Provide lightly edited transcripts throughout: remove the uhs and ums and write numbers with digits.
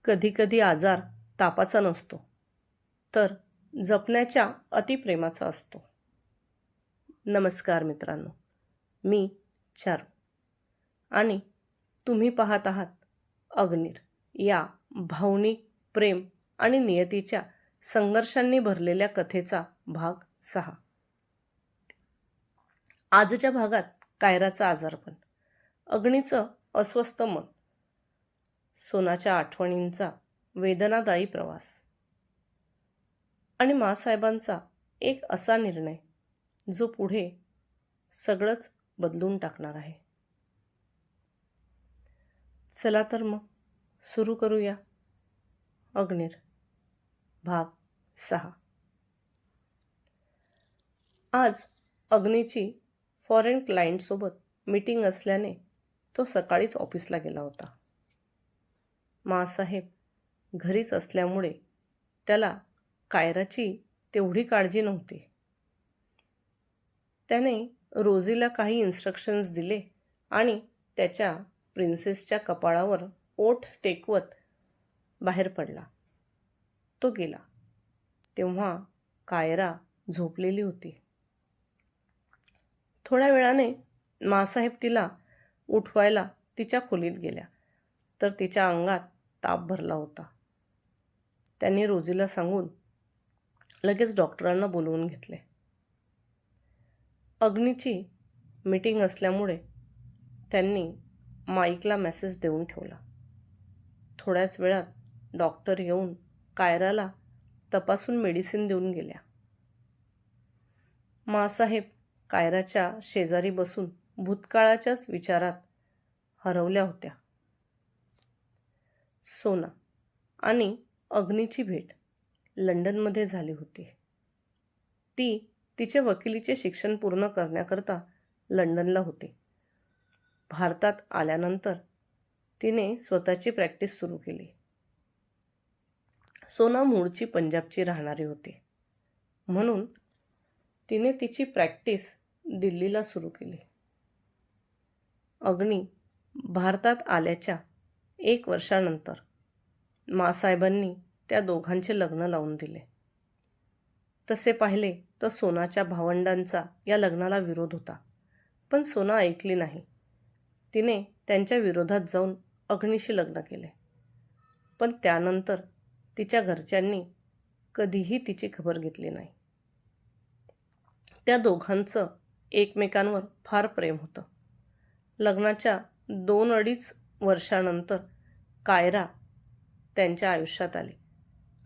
कधीकधी आजार तापाचा नसतो, तर जपण्याच्या अतिप्रेमाचा असतो. नमस्कार मित्रांनो, मी चारू आणि तुम्ही पाहत आहात अग्निर या भावनिक प्रेम आणि नियतीच्या संघर्षांनी भरलेल्या कथेचा भाग 6. आजच्या भागात कायराचा आजारपण, अग्नीचं अस्वस्थ मन, सोनाच्या आठवणींचा वेदनादायी प्रवास आणि माँसाहेबांचा एक असा निर्णय जो पुढे सगळंच बदलून टाकणार आहे. चला तर मग सुरू करूया अग्निर भाग 6. आज अग्नीची फॉरेन क्लायंटसोबत मीटिंग असल्याने तो सकाळीच ऑफिसला गेला होता. माँसाहेब घरीच असल्यामुळे त्याला कायराची तेवढी काळजी नव्हती. त्याने रोजीला काही इन्स्ट्रक्शन्स दिले आणि त्याच्या प्रिन्सेसच्या कपाळावर ओठ टेकवत बाहेर पडला. तो गेला तेव्हा कायरा झोपलेली होती. थोड्या वेळाने माँसाहेब तिला उठवायला तिच्या खोलीत गेल्या, तर तिच्या अंगात ताप भरला होता. त्यांनी रोजीला सांगून लगेच डॉक्टरांना बोलवून घेतले. अग्नीची मीटिंग असल्यामुळे त्यांनी माईकला मेसेज देऊन ठेवला. थोड्याच वेळात डॉक्टर येऊन कायराला तपासून मेडिसिन देऊन गेल्या. माँसाहेब कायराच्या शेजारी बसून भूतकाळाच्याच विचारात हरवल्या होत्या. सोना आणि अग्नीची भेट लंडनमध्ये झाली होती. ती तिचे वकिलीचे शिक्षण पूर्ण करण्याकरता लंडनला होते. भारतात आल्यानंतर तिने स्वतःची प्रॅक्टिस सुरू केली. सोना मूळची पंजाबची राहणारी होती, म्हणून तिने तिची प्रॅक्टिस दिल्लीला सुरू केली. अग्नी भारतात आल्याच्या 1 वर्षानंतर माँसाहेबांनी त्या दोघांचे लग्न लावून दिले. तसे पाहिले तर सोनाच्या भावंडांचा या लग्नाला विरोध होता, पण सोना ऐकली नाही. तिने त्यांच्या विरोधात जाऊन अग्नीशी लग्न केले. पण त्यानंतर तिच्या घरच्यांनी कधीही तिची खबर घेतली नाही. त्या दोघांचं एकमेकांवर फार प्रेम होतं. लग्नाच्या 2-2.5 वर्षानंतर कायरा त्यांच्या आयुष्यात आली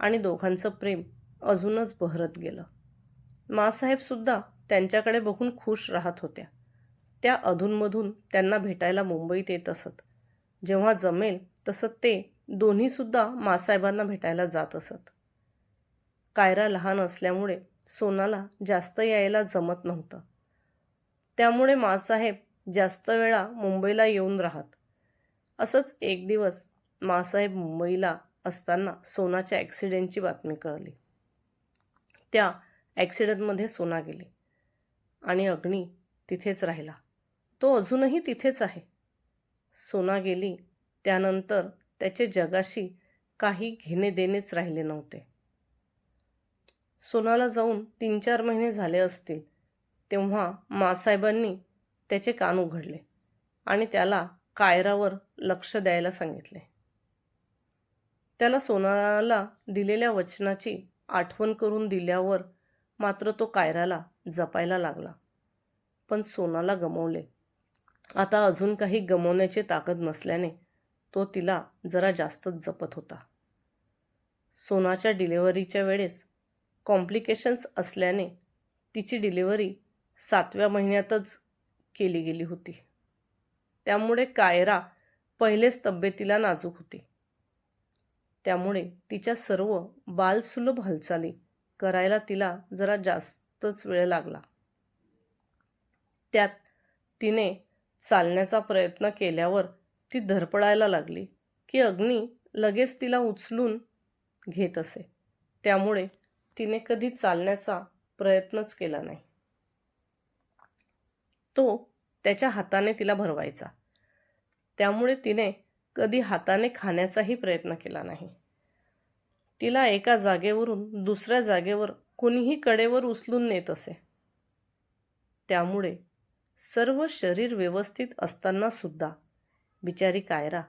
आणि दोघांचं प्रेम अजूनच बहरत गेलं. माँसाहेबसुद्धा त्यांच्याकडे बघून खुश राहत होत्या. त्या अधूनमधून त्यांना भेटायला मुंबईत येत असत. जेव्हा जमेल तसं ते दोन्हीसुद्धा माँसाहेबांना भेटायला जात असत. कायरा लहान असल्यामुळे सोनाला जास्त यायला जमत नव्हतं. त्यामुळे माँसाहेब जास्त वेळा मुंबईला येऊन राहत. असंच एक दिवस माँसाहेब मुंबईला असताना सोनाच्या ॲक्सिडेंटची बातमी कळली. त्या ॲक्सिडेंटमध्ये सोना गेली आणि अग्नी तिथेच राहिला. तो अजूनही तिथेच आहे. सोना गेली त्यानंतर त्याचे जगाशी काही घेणे-देणेच राहिले नव्हते. सोनाला जाऊन 3-4 महिने झाले असतील तेव्हा माँसाहेबांनी त्याचे कान उघडले आणि त्याला कायरावर लक्ष द्यायला सांगितले. त्याला सोनाला दिलेल्या वचनाची आठवण करून दिल्यावर मात्र तो कायराला जपायला लागला. पण सोनाला गमावले. आता अजून काही गमावण्याची ताकद नसल्याने तो तिला जरा जास्तच जपत होता. सोनाच्या डिलिव्हरीच्या वेळेस कॉम्प्लिकेशन्स असल्याने तिची डिलिव्हरी 7व्या महिन्यातच केली गेली होती. त्यामुळे कायरा पहिलेच तब्येतीला नाजूक होती. त्यामुळे तिच्या सर्व बालसुलभ हालचाली करायला तिला जरा जास्तच वेळ लागला. त्यात तिने चालण्याचा प्रयत्न केल्यावर ती धडपडायला लागली की अग्नी लगेच तिला उचलून घेत असे. त्यामुळे तिने कधी चालण्याचा प्रयत्नच केला नाही. तो त्याच्या हाताने तिला भरवायचा. त्यामुळे तिने कधी हाताने खाण्याचाही प्रयत्न केला नाही. तिला एका जागेवरून दुसऱ्या जागेवर कोणीही कडेवर उचलून नेत असे. त्यामुळे सर्व शरीर व्यवस्थित असताना सुद्धा बिचारी कायरा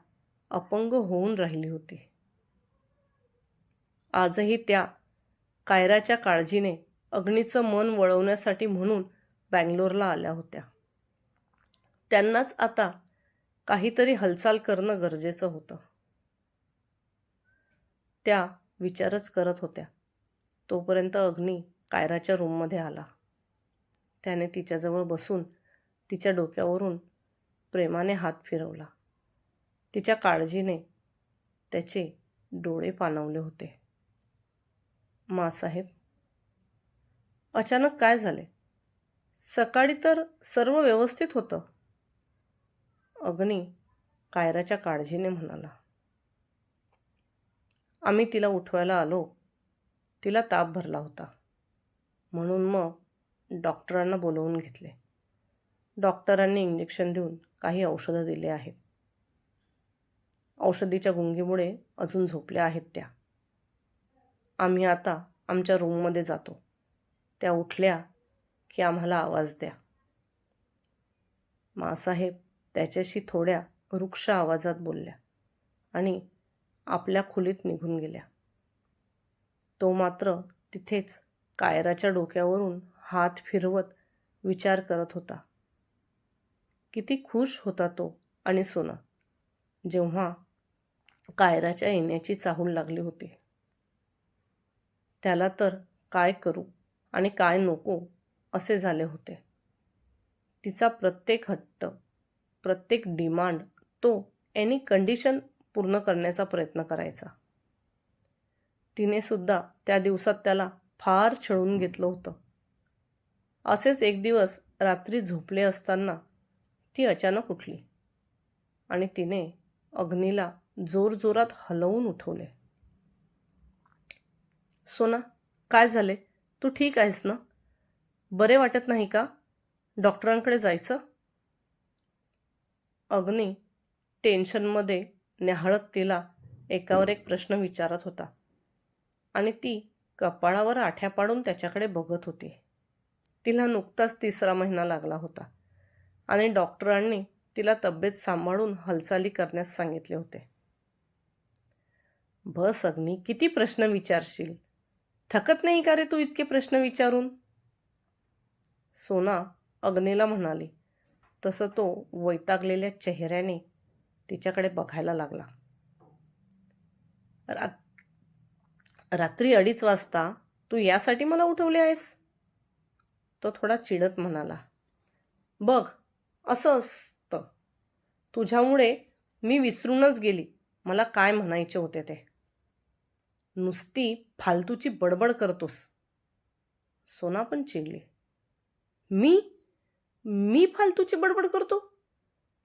अपंग होऊन राहिली होती. आजही त्या कायराच्या काळजीने अग्नीचं मन वळवण्यासाठी म्हणून बंगलोरला आल्या होत्या. त्यांनाच आता काहीतरी हालचाल करणं गरजेचं होतं. त्या विचारच करत होत्या तोपर्यंत अग्नी कायराच्या रूममध्ये आला. त्याने तिच्याजवळ बसून तिच्या डोक्यावरून प्रेमाने हात फिरवला. तिच्या काळजीने त्याचे डोळे पाणावले होते. मासाहेब, अचानक काय झाले? सकाळी तर सर्व व्यवस्थित होतं. अग्नी कायराच्या काळजीने म्हणाला. आम्ही तिला उठवायला आलो. तिला ताप भरला होता. म्हणून मग डॉक्टरांना बोलवून घेतले. डॉक्टरांनी इंजेक्शन देऊन काही औषधं दिली आहेत. औषधीच्या गुंगीमुळे अजून झोपल्या आहेत त्या. आम्ही आता आमच्या रूममध्ये जातो. त्या उठल्या की आम्हाला आवाज द्या. मासाहेब त्याच्याशी थोड्या रुक्ष आवाजात बोलल्या आणि आपल्या खोलीत निघून गेल्या. तो मात्र तिथेच कायराच्या डोक्यावरून हात फिरवत विचार करत होता. किती खुश होता तो आणि सोना जेव्हा कायराच्या येण्याची चाहूल लागली होती. त्याला तर काय करू आणि काय नको असे झाले होते. तिचा प्रत्येक हट्ट, प्रत्येक डिमांड तो एनी कंडिशन पूर्ण करण्याचा प्रयत्न करायचा. तिने सुद्धा त्या दिवसात त्याला फार छळून घेतलं होतं. असेच एक दिवस रात्री झोपले असताना ती अचानक उठली आणि तिने अग्नीला जोरजोरात हलवून उठवले. सोना, काय झाले? तू ठीक आहेस ना? बरे वाटत नाही का? डॉक्टरांकडे जायचं? अग्नी टेन्शनमध्ये न्याहाळत तिला एकावर एक प्रश्न विचारत होता आणि ती कपाळावर आठ्या पाडून त्याच्याकडे बघत होती. तिला नुकताच 3रा महिना लागला होता आणि डॉक्टरांनी तिला तब्येत सांभाळून हालचाली करण्यास सांगितले होते. बस अग्नी, किती प्रश्न विचारशील? थकत नाही का रे तू इतके प्रश्न विचारून? सोना अग्नीला म्हणाली. तसं तो वैतागलेल्या चेहऱ्याने तिच्याकडे बघायला लागला. रात्री 2:30 वाजता तू यासाठी मला उठवले आहेस? तो थोडा चिडत म्हणाला. बघ, असं असतं. तुझ्यामुळे मी विसरूनच गेली मला काय म्हणायचे होते ते. नुसती फालतूची बडबड करतोस. सोना पण चिडली. मी फालतूची बडबड करतो?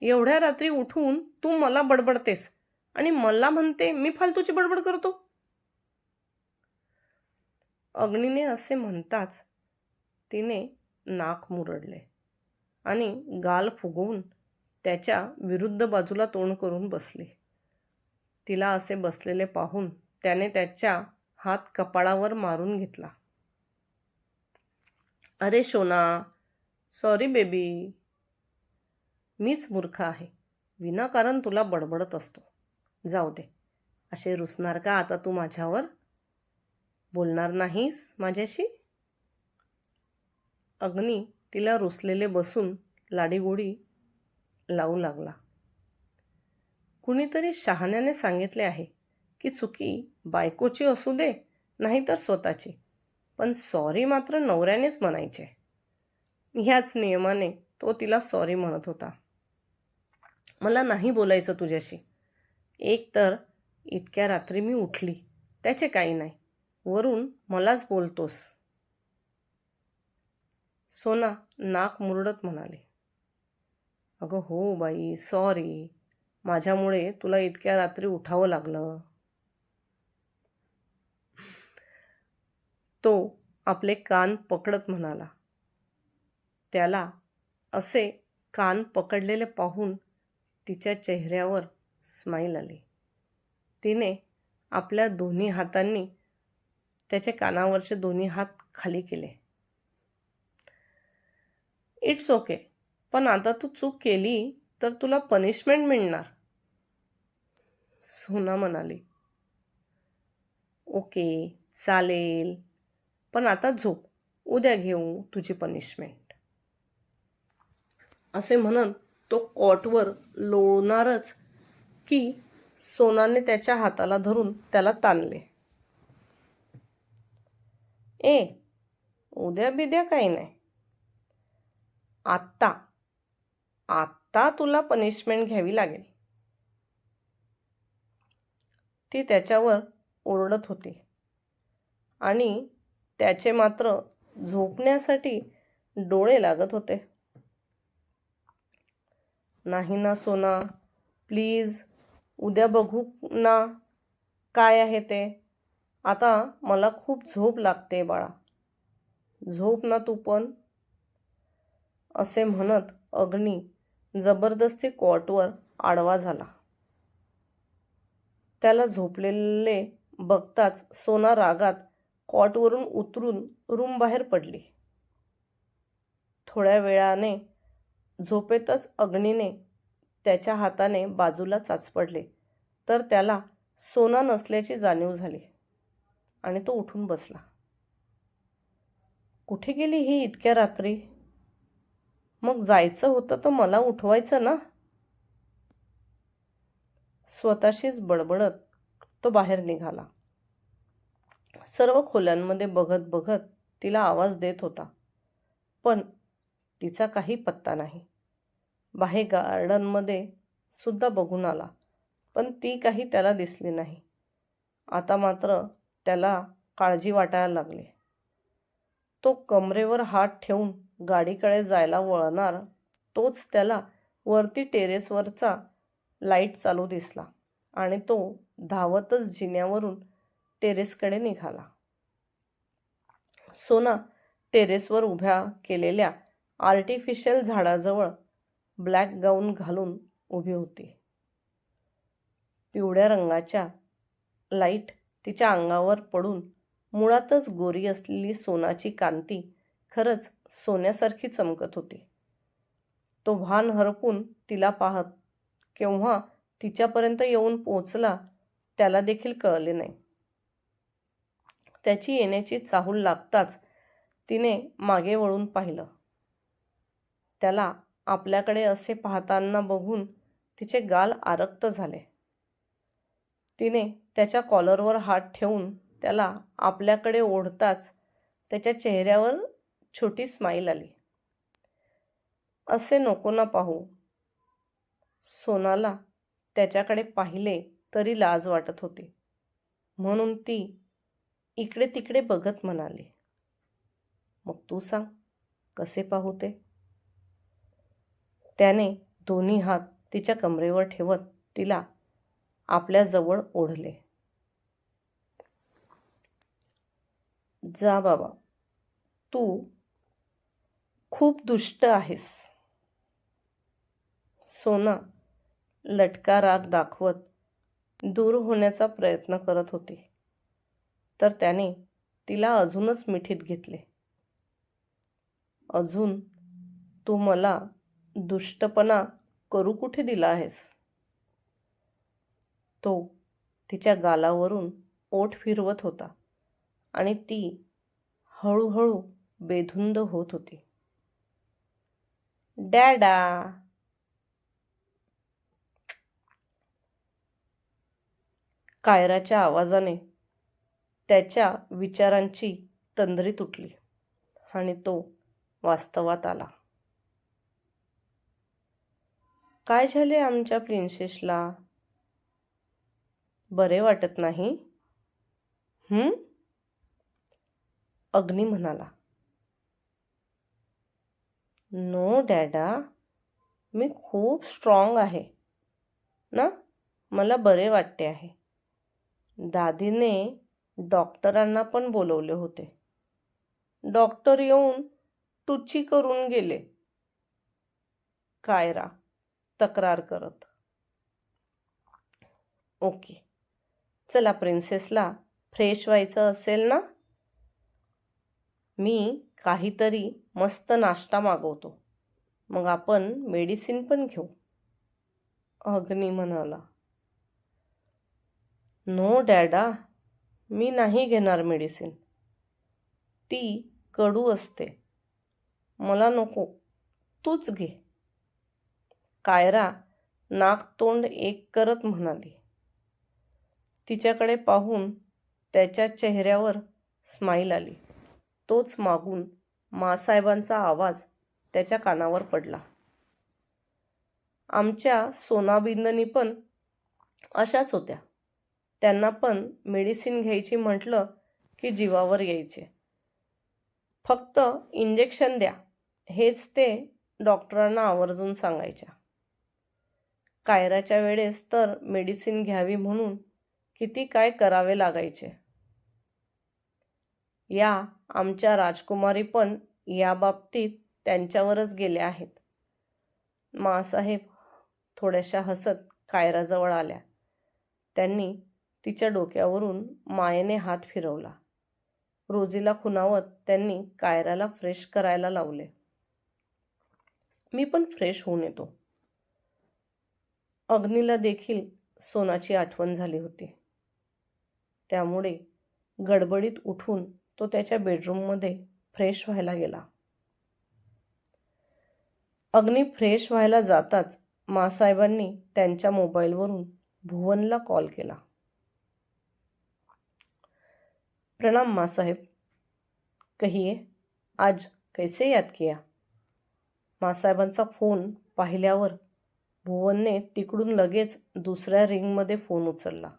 एवढ्या रात्री उठून तू मला बडबडतेस आणि मला म्हणते मी फालतूची बडबड करतो? अग्नीने असे म्हणताच तिने नाक मुरडले आणि गाल फुगवून त्याच्या विरुद्ध बाजूला तोंड करून बसली. तिला असे बसलेले पाहून त्याने त्याच्या हात कपाळावर मारून घेतला. अरे शोना, सॉरी बेबी. मीच मूर्ख आहे. विनाकारण तुला बडबडत असतो. जाऊ दे. असे रुसणार का आता तू माझ्यावर? बोलणार नाहीस माझ्याशी? अग्नी तिला रुसलेले बसून लाडीगोडी लावू लागला. कुणीतरी शहाण्याने सांगितले आहे की चुकी बायकोची असू दे नाहीतर स्वतःची, पण सॉरी मात्र नवऱ्यानेच म्हणायचे. ह्याच नियमाने तो तिला सॉरी म्हणत होता. मला नाही बोलायचं तुझ्याशी. एक तर इतक्या रात्री मी उठली, त्याचे काही नाही, वरून मलाच बोलतोस. सोना नाक मुरडत म्हणाली. अगं हो बाई, सॉरी. माझ्यामुळे तुला इतक्या रात्री उठावं लागलं. तो आपले कान पकडत म्हणाला. त्याला असे कान पकडलेले पाहून तिच्या चेहऱ्यावर स्माईल आली. तिने आपल्या दोन्ही हातांनी त्याच्या कानावरचे दोन्ही हात खाली केले. इट्स ओके, पण आता तू चूक केली तर तुला पनिशमेंट मिळणार, सोना म्हणाली. ओके, चालेल, पण आता झोप, उद्या घेऊ तुझी पनिशमेंट, असे म्हणत तो कॉटवर लोळणारच की सोनाने त्याच्या हाताला धरून त्याला ताणले. ए, उद्या बिद्या काही नाही, आत्ता आत्ता तुला पनिशमेंट घ्यावी लागेल. ती त्याच्यावर ओरडत होती आणि त्याचे मात्र झोपण्यासाठी डोळे लागत होते. नाही ना सोना, प्लीज, उद्या बघू ना काय आहे ते. आता मला खूप झोप लागते बाळा, झोप ना तू पण, असे म्हणत अग्नी जबरदस्ती कॉटवर आडवा झाला. त्याला झोपलेले बघताच सोना रागात कॉटवरून उतरून रूम बाहेर पडली. थोड्या वेळाने झोपेतच अग्नीने त्याच्या हाताने बाजूला चाचपडले तर त्याला सोना नसल्याची जाणीव झाली आणि तो उठून बसला. कुठे गेली ही इतक्या रात्री? मग जायचं होतं तर मला उठवायचं ना, स्वतःशीच बडबडत तो बाहेर निघाला. सर्व खोल्यांमध्ये बघत बघत तिला आवाज देत होता, पण तिचा काही पत्ता नाही. बाहेर गार्डनमध्ये सुद्धा बघून आला, पण ती काही त्याला दिसली नाही. आता मात्र त्याला काळजी वाटायला लागली. तो कमरेवर हात ठेवून गाडीकडे जायला वळणार तोच त्याला वरती टेरेसवरचा लाईट चालू दिसला आणि तो धावतच जिन्यावरून टेरेसकडे निघाला. सोना टेरेसवर उभ्या केलेल्या आर्टिफिशियल झाडाजवळ ब्लॅक गाऊन घालून उभी होती. पिवळ्या रंगाच्या लाईट तिच्या अंगावर पडून मुळातच गोरी असलेली सोनाची कांती खरंच सोन्यासारखी चमकत होती. तो भान हरपून तिला पाहत केव्हा तिच्यापर्यंत येऊन पोचला त्याला देखील कळले नाही. त्याची येण्याची चाहूल लागताच तिने मागे वळून पाहिलं. त्याला आपल्याकडे असे पाहताना बघून तिचे गाल आरक्त झाले. तिने त्याच्या कॉलरवर हात ठेवून त्याला आपल्याकडे ओढताच त्याच्या चेहऱ्यावर छोटी स्माईल आली. असे नको ना पाहू. सोनाला त्याच्याकडे पाहिले तरी लाज वाटत होती, म्हणून ती इकडे तिकडे बघत म्हणाली, मग तू सांग कसे पाहू ते. त्याने दोन्ही हात तिच्या कमरेवर ठेवत तिला आपल्याजवळ ओढले. जा बाबा, तू खूप दुष्ट आहेस. सोना लटका राग दाखवत दूर होण्याचा प्रयत्न करत होती, तर त्याने तिला अजूनच मिठीत घेतले. अजून तू मला दुष्टपणा करू कुठे दिला आहेस? तो तिच्या गालावरून ओठ फिरवत होता आणि ती हळूहळू बेधुंद होत होती. डॅडा, कायराच्या आवाजाने त्याच्या विचारांची तंद्री तुटली आणि तो वास्तवात आला. काय झाले आमच्या प्रिन्सेसला? बरे वाटत नाही? अग्नी म्हणाला. नो डॅडा, मी खूप स्ट्रॉंग आहे ना, मला बरे वाटते आहे. दादीने डॉक्टरांना पण बोलवले होते. डॉक्टर येऊन टुची करून गेले, कायरा तक्रार करत. ओके. चला, प्रिन्सेसला फ्रेश व्हायचं असेल ना? मी काहीतरी मस्त नाश्ता मागवतो. मग आपण मेडिसिन पण घेऊ, अग्नी म्हणाला. नो डॅडा, मी नाही घेणार मेडिसिन. ती कडू असते. मला नको, तूच घे. कायरा नाक तोंड एक करत म्हणाली. तिच्याकडे पाहून त्याच्या चेहऱ्यावर स्माईल आली. तोच मागून मासाहेबांचा आवाज त्याच्या कानावर पडला. आमच्या सोनाबिंदनी पण अशाच होत्या. त्यांना पण मेडिसिन घ्यायची म्हटलं की जीवावर यायचे. फक्त इंजेक्शन द्या, हेच ते डॉक्टरांना आवर्जून सांगायच्या. कायराच्या वेळेस तर मेडिसिन घ्यावी म्हणून किती काय करावे लागायचे. या आमच्या राजकुमारी पण या बाबतीत त्यांच्यावरच गेल्या आहेत. मासाहेब थोड्याशा हसत कायराजवळ आल्या. त्यांनी तिच्या डोक्यावरून मायेने हात फिरवला. रोजीला खुणावत त्यांनी कायराला फ्रेश करायला लावले. मी पण फ्रेश होऊन येतो. अग्नीला देखील सोनाची आठवण झाली होती. त्यामुळे गडबडीत उठून तो त्याच्या बेडरूममध्ये फ्रेश व्हायला गेला. अग्नी फ्रेश व्हायला जाताच मासाहेबांनी त्यांच्या मोबाईलवरून भुवनला कॉल केला. प्रणाम मासाहेब, कहिए आज कैसे याद किया? मासाहेबांचा फोन पाहिल्यावर भुवनने तिकडून लगेच दुसऱ्या रिंगमध्ये फोन उचलला.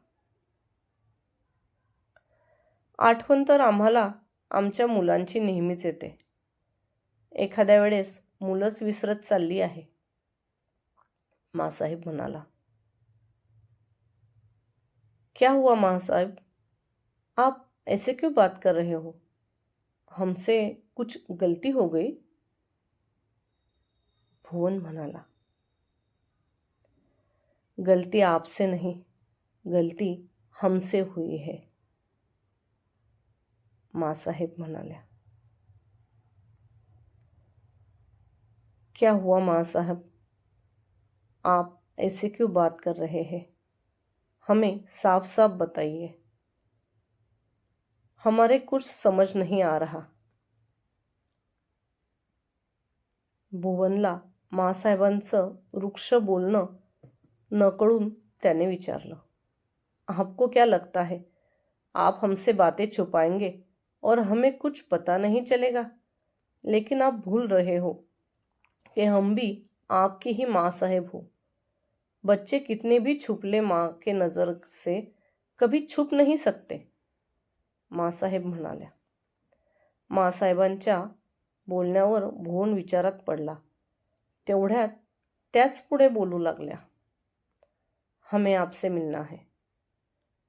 आठवण तर आम्हाला आमच्या मुलांची नेहमीच येते. एखाद्या वेळेस मुलंच विसरत चालली आहे, मासाहेब म्हणाला. क्या हुआ मासाहेब, आप ऐसे क्यों बात कर रहे हो? हमसे कुछ गलती हो गई? भुवन म्हणाला. गलती आपसे नहीं, गलती हमसे हुई है, मासाहेब म्हणाल्या. क्या हुआ मासाहब, आप ऐसे क्यों बात कर रहे हैं? हमें साफ साफ बताइए, हमारे कुछ समझ नहीं आ रहा. भुवनला मासाहेबांचं वृक्ष बोलणं नकळून त्याने विचारलं. आपको क्या लगता है, आप हमसे बातें छुपाएंगे और हमें कुछ पता नहीं चलेगा? लेकिन आप भूल रहे हो कि हम भी आपकी ही माँ साहेब हो. बच्चे कितने भी छुप ले माँ के नज़र से कभी छुप नहीं सकते, माँसाहेब म्हणाल्या. माँसाहेबांच्या बोलण्यावर भुवन विचारात पडला. तेवढ्यात त्याच पुढे बोलू लागल्या. हमें आपसे मिलना है,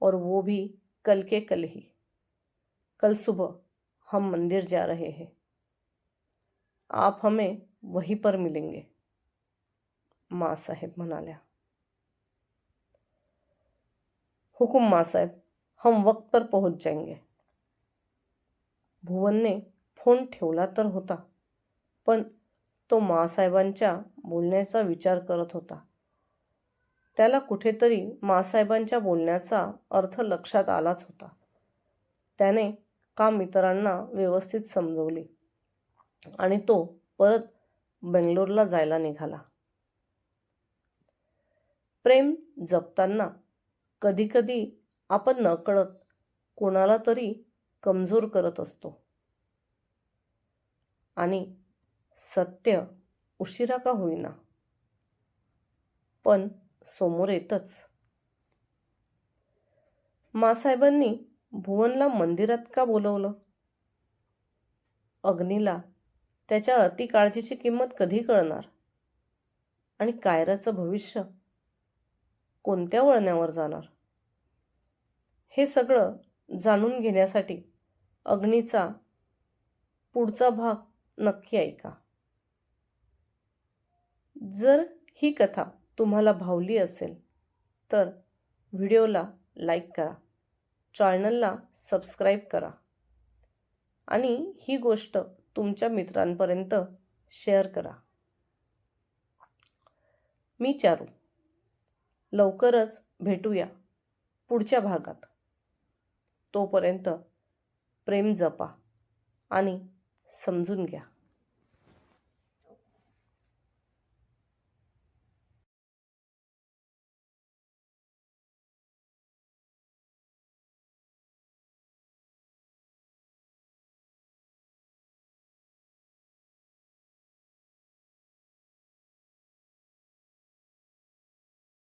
और वो भी कल के कल ही. कल सुबह हम मंदिर जा रहे हैं, आप हमें वहीं पर मिलेंगे, माँ साहेब म्हणाल्या. हुकुम माँ साहेब, हम वक्त पर पहुंच जाएंगे. भुवनने फोन ठेवला तर होता, पण तो माँसाहेबांच्या बोलण्याचा विचार करत होता. त्याला कुठेतरी माँसाहेबांच्या बोलण्याचा अर्थ लक्षात आलाच होता. त्याने काम इतरांना व्यवस्थित समजवली आणि तो परत बेंगलोरला जायला निघाला. प्रेम जपताना कधीकधी आपण नकळत कोणाला तरी कमजोर करत असतो आणि सत्य उशिरा का होईना पण समोर येतच. माँसाहेबांनी भुवनला मंदिरात का बोलवलं? अग्नीला त्याच्या अतिकाळजीची किंमत कधी कळणार? आणि कायराचं भविष्य कोणत्या वळणावर जाणार? हे सगळं जाणून घेण्यासाठी अग्नीचा पुढचा भाग नक्की ऐका. जर ही कथा तुम्हाला भावली असेल तर व्हिडिओला लाईक करा, चॅनलला सबस्क्राईब करा आणि ही गोष्ट तुमच्या मित्रांपर्यंत शेअर करा. मी चारू. लवकरच भेटूया पुढच्या भागात. तोपर्यंत प्रेम जपा आणि समजून घ्या.